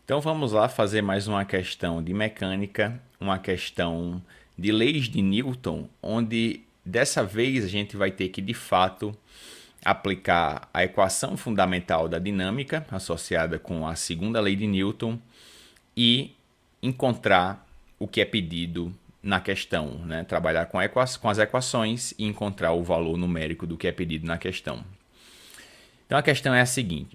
Então vamos lá fazer mais uma questão de mecânica, uma questão de leis de Newton, onde dessa vez a gente vai ter que de fato aplicar a equação fundamental da dinâmica associada com a segunda lei de Newton e encontrar o que é pedido na questão, né? Trabalhar com as equações e encontrar o valor numérico do que é pedido na questão. Então a questão é a seguinte: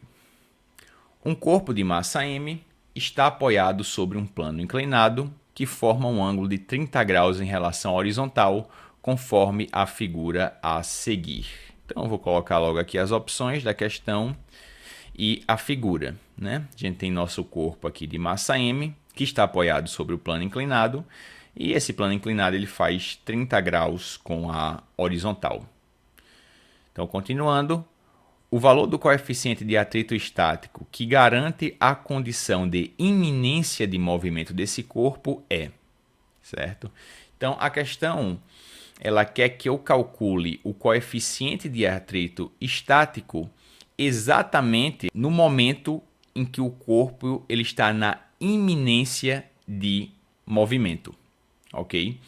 um corpo de massa m está apoiado sobre um plano inclinado que forma um ângulo de 30 graus em relação à horizontal, conforme a figura a seguir. Então eu vou colocar logo aqui as opções da questão e a figura, né? A gente tem nosso corpo aqui de massa m, que está apoiado sobre o plano inclinado, e esse plano inclinado ele faz 30 graus com a horizontal. Então, continuando, o valor do coeficiente de atrito estático que garante a condição de iminência de movimento desse corpo é, certo? Então, a questão ela quer que eu calcule o coeficiente de atrito estático exatamente no momento em que o corpo ele está na iminência de movimento, ok?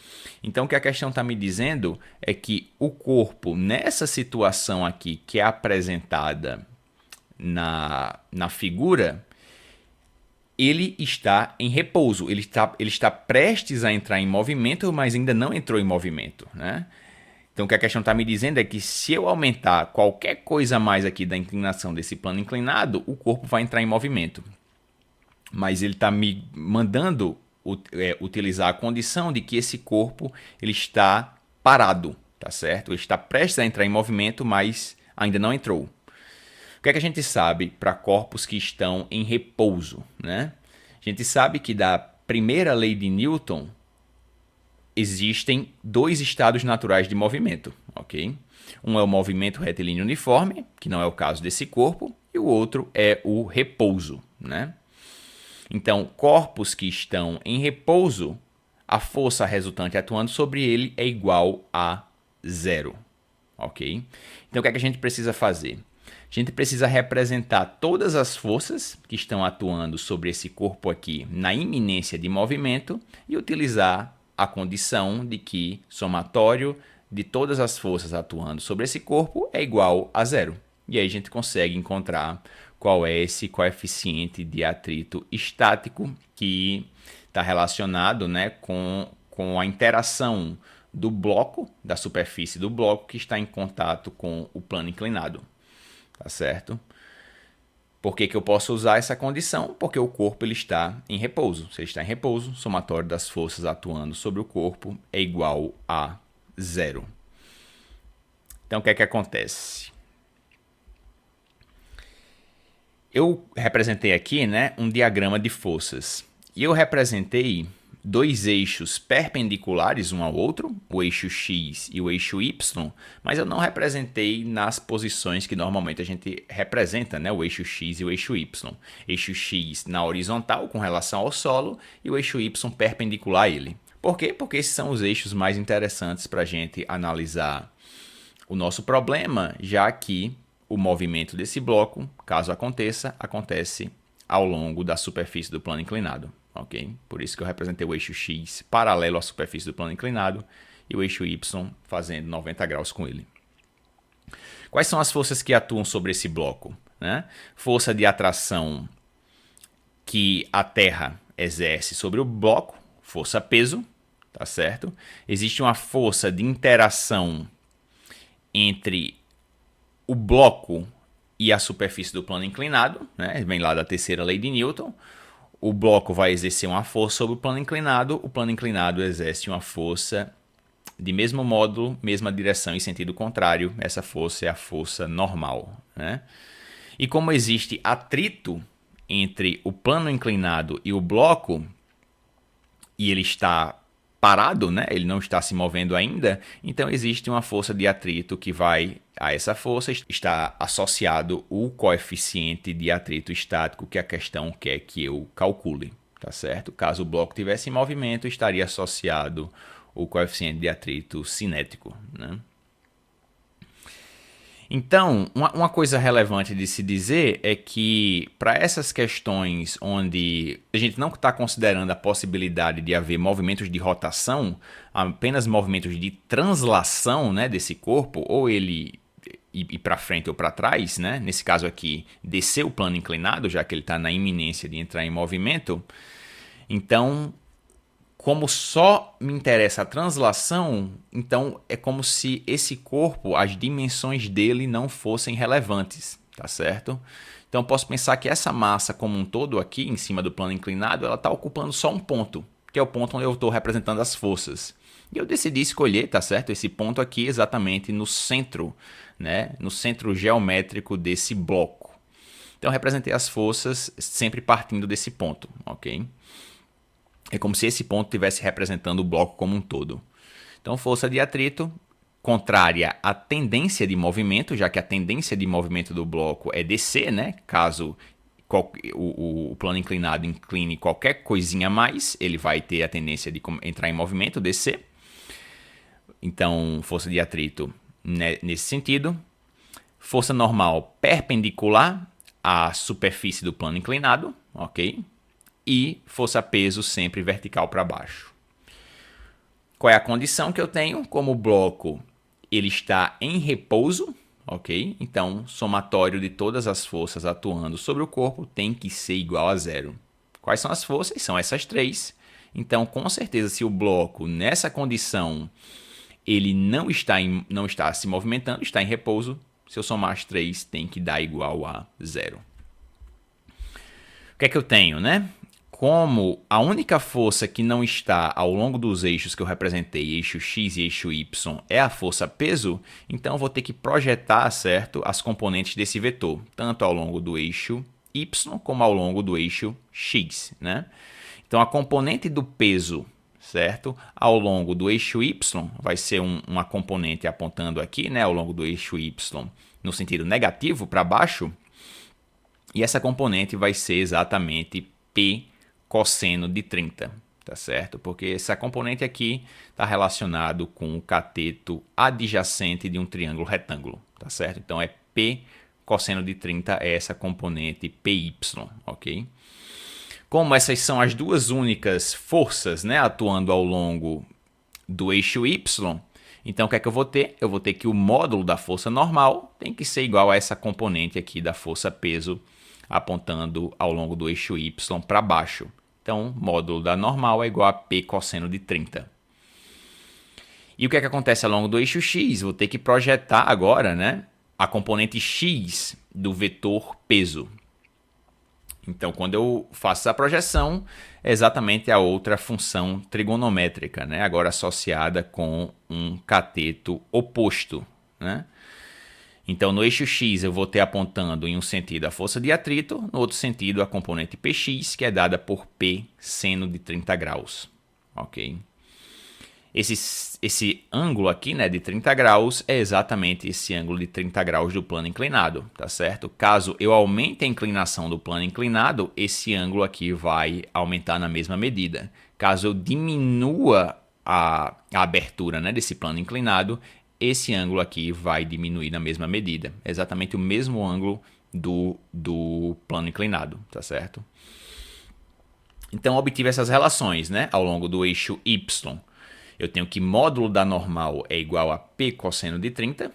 Então, o que a questão está me dizendo é que o corpo, nessa situação aqui que é apresentada na figura, ele está em repouso, ele está prestes a entrar em movimento, mas ainda não entrou em movimento, né? Então, o que a questão está me dizendo é que se eu aumentar qualquer coisa a mais aqui da inclinação desse plano inclinado, o corpo vai entrar em movimento. Mas ele está me mandando utilizar a condição de que esse corpo ele está parado, tá certo? Ele está prestes a entrar em movimento, mas ainda não entrou. O que é que a gente sabe para corpos que estão em repouso, né? A gente sabe que da primeira lei de Newton existem dois estados naturais de movimento, ok? Um é o movimento retilíneo uniforme, que não é o caso desse corpo, e o outro é o repouso, né? Então, corpos que estão em repouso, a força resultante atuando sobre ele é igual a zero, ok? Então, o que é que a gente precisa fazer? A gente precisa representar todas as forças que estão atuando sobre esse corpo aqui na iminência de movimento e utilizar a condição de que somatório de todas as forças atuando sobre esse corpo é igual a zero. E aí a gente consegue encontrar qual é esse coeficiente de atrito estático que está relacionado, né, com a interação do bloco, da superfície do bloco que está em contato com o plano inclinado. Tá certo? Por que eu posso usar essa condição? Porque o corpo ele está em repouso. Se ele está em repouso, o somatório das forças atuando sobre o corpo é igual a zero. Então, o que é que acontece? Eu representei aqui, né, um diagrama de forças. E eu representei dois eixos perpendiculares um ao outro, o eixo X e o eixo Y, mas eu não representei nas posições que normalmente a gente representa, né? O eixo X e o eixo Y. Eixo X na horizontal com relação ao solo e o eixo Y perpendicular a ele. Por quê? Porque esses são os eixos mais interessantes para a gente analisar o nosso problema, já que o movimento desse bloco, caso aconteça, acontece ao longo da superfície do plano inclinado. Okay? Por isso que eu representei o eixo X paralelo à superfície do plano inclinado e o eixo Y fazendo 90 graus com ele. Quais são as forças que atuam sobre esse bloco? Né? Força de atração que a Terra exerce sobre o bloco, força peso, tá certo? Existe uma força de interação entre o bloco e a superfície do plano inclinado, né? Vem lá da terceira lei de Newton. O bloco vai exercer uma força sobre o plano inclinado exerce uma força de mesmo módulo, mesma direção e sentido contrário. Essa força é a força normal, né? E como existe atrito entre o plano inclinado e o bloco, e ele está parado, né? Ele não está se movendo ainda, então existe uma força de atrito que vai a essa força, está associado o coeficiente de atrito estático que a questão quer que eu calcule, tá certo? Caso o bloco tivesse em movimento, estaria associado o coeficiente de atrito cinético, né? Então, uma coisa relevante de se dizer é que para essas questões onde a gente não está considerando a possibilidade de haver movimentos de rotação, apenas movimentos de translação, né, desse corpo, ou ele ir para frente ou para trás, né? Nesse caso aqui, descer o plano inclinado, já que ele está na iminência de entrar em movimento. Então, como só me interessa a translação, então é como se esse corpo, as dimensões dele não fossem relevantes, tá certo? Então eu posso pensar que essa massa como um todo aqui, em cima do plano inclinado, ela está ocupando só um ponto, que é o ponto onde eu estou representando as forças. E eu decidi escolher, tá certo, esse ponto aqui exatamente no centro, né, no centro geométrico desse bloco. Então eu representei as forças sempre partindo desse ponto, ok? É como se esse ponto estivesse representando o bloco como um todo. Então, força de atrito contrária à tendência de movimento, já que a tendência de movimento do bloco é descer, né? Caso o plano inclinado incline qualquer coisinha a mais, ele vai ter a tendência de entrar em movimento, descer. Então, força de atrito nesse sentido. Força normal perpendicular à superfície do plano inclinado, ok? E força-peso sempre vertical para baixo. Qual é a condição que eu tenho? Como o bloco ele está em repouso, ok? Então, somatório de todas as forças atuando sobre o corpo tem que ser igual a zero. Quais são as forças? São essas três. Então, com certeza, se o bloco, nessa condição, ele não está se movimentando, está em repouso, se eu somar as três, tem que dar igual a zero. O que é que eu tenho, né? Como a única força que não está ao longo dos eixos que eu representei, eixo X e eixo Y, é a força peso, então eu vou ter que projetar, certo, as componentes desse vetor, tanto ao longo do eixo Y como ao longo do eixo X, né? Então a componente do peso, certo, ao longo do eixo Y vai ser uma componente apontando aqui, né, ao longo do eixo Y no sentido negativo para baixo, e essa componente vai ser exatamente P cosseno de 30, tá certo? Porque essa componente aqui está relacionado com o cateto adjacente de um triângulo retângulo, tá certo? Então é P cosseno de 30 é essa componente PY, ok? Como essas são as duas únicas forças, né, atuando ao longo do eixo Y, então o que é que eu vou ter? Eu vou ter que o módulo da força normal tem que ser igual a essa componente aqui da força peso apontando ao longo do eixo Y para baixo. Então, módulo da normal é igual a P cosseno de 30. E o que é que acontece ao longo do eixo X? Vou ter que projetar agora, né, a componente X do vetor peso. Então, quando eu faço essa projeção, é exatamente a outra função trigonométrica, né, agora associada com um cateto oposto, né? Então, no eixo X, eu vou ter apontando em um sentido a força de atrito, no outro sentido a componente Px, que é dada por P seno de 30 graus. Ok? Esse ângulo aqui, né, de 30 graus, é exatamente esse ângulo de 30 graus do plano inclinado, tá certo? Caso eu aumente a inclinação do plano inclinado, esse ângulo aqui vai aumentar na mesma medida. Caso eu diminua a abertura, né, desse plano inclinado, esse ângulo aqui vai diminuir na mesma medida. É exatamente o mesmo ângulo do plano inclinado, tá certo? Então, obtive essas relações, né? Ao longo do eixo Y, eu tenho que módulo da normal é igual a P cosseno de 30,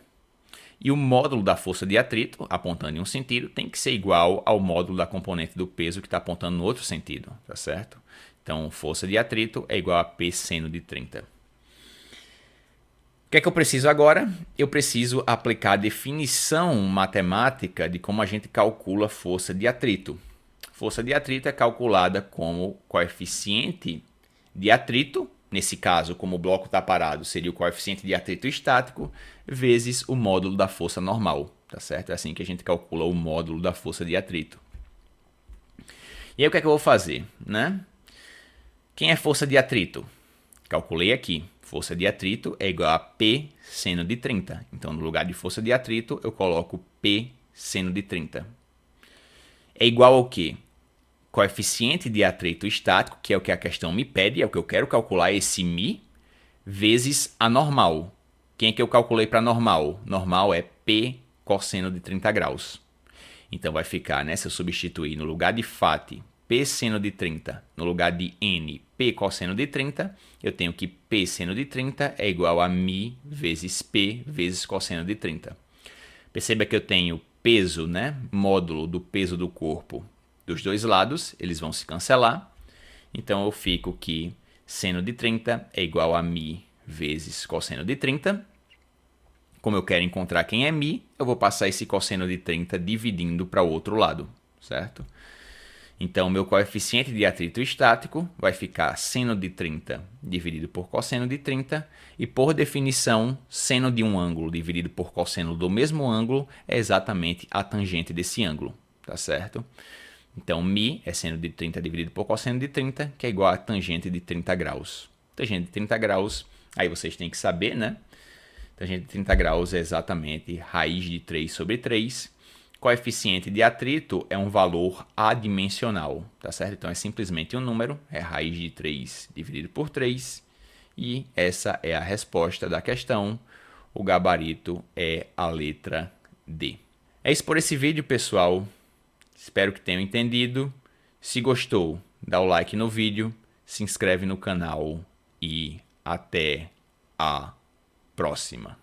e o módulo da força de atrito, apontando em um sentido, tem que ser igual ao módulo da componente do peso que está apontando no outro sentido, tá certo? Então, força de atrito é igual a P seno de 30. O que é que eu preciso agora? Eu preciso aplicar a definição matemática de como a gente calcula força de atrito. Força de atrito é calculada como coeficiente de atrito, nesse caso, como o bloco está parado, seria o coeficiente de atrito estático, vezes o módulo da força normal, tá certo? É assim que a gente calcula o módulo da força de atrito. E aí o que é que eu vou fazer, né? Quem é força de atrito? Calculei aqui. Força de atrito é igual a P seno de 30. Então, no lugar de força de atrito, eu coloco P seno de 30. É igual ao quê? Coeficiente de atrito estático, que é o que a questão me pede, é o que eu quero calcular, esse μ, vezes a normal. Quem é que eu calculei para normal? Normal é P cosseno de 30 graus. Então vai ficar, né, se eu substituir no lugar de φ, P seno de 30, no lugar de N, P cosseno de 30, eu tenho que P seno de 30 é igual a μ vezes P vezes cosseno de 30. Perceba que eu tenho peso, né, módulo do peso do corpo dos dois lados, eles vão se cancelar. Então eu fico que seno de 30 é igual a μ vezes cosseno de 30. Como eu quero encontrar quem é μ, eu vou passar esse cosseno de 30 dividindo para o outro lado, certo? Então, meu coeficiente de atrito estático vai ficar seno de 30 dividido por cosseno de 30. E, por definição, seno de um ângulo dividido por cosseno do mesmo ângulo é exatamente a tangente desse ângulo, tá certo? Então, μ é seno de 30 dividido por cosseno de 30, que é igual a tangente de 30 graus. Tangente de 30 graus, aí vocês têm que saber, né? Tangente de 30 graus é exatamente raiz de 3 sobre 3. Coeficiente de atrito é um valor adimensional, tá certo? Então é simplesmente um número, é raiz de 3 dividido por 3. E essa é a resposta da questão. O gabarito é a letra D. É isso por esse vídeo, pessoal. Espero que tenham entendido. Se gostou, dá o like no vídeo, se inscreve no canal e até a próxima.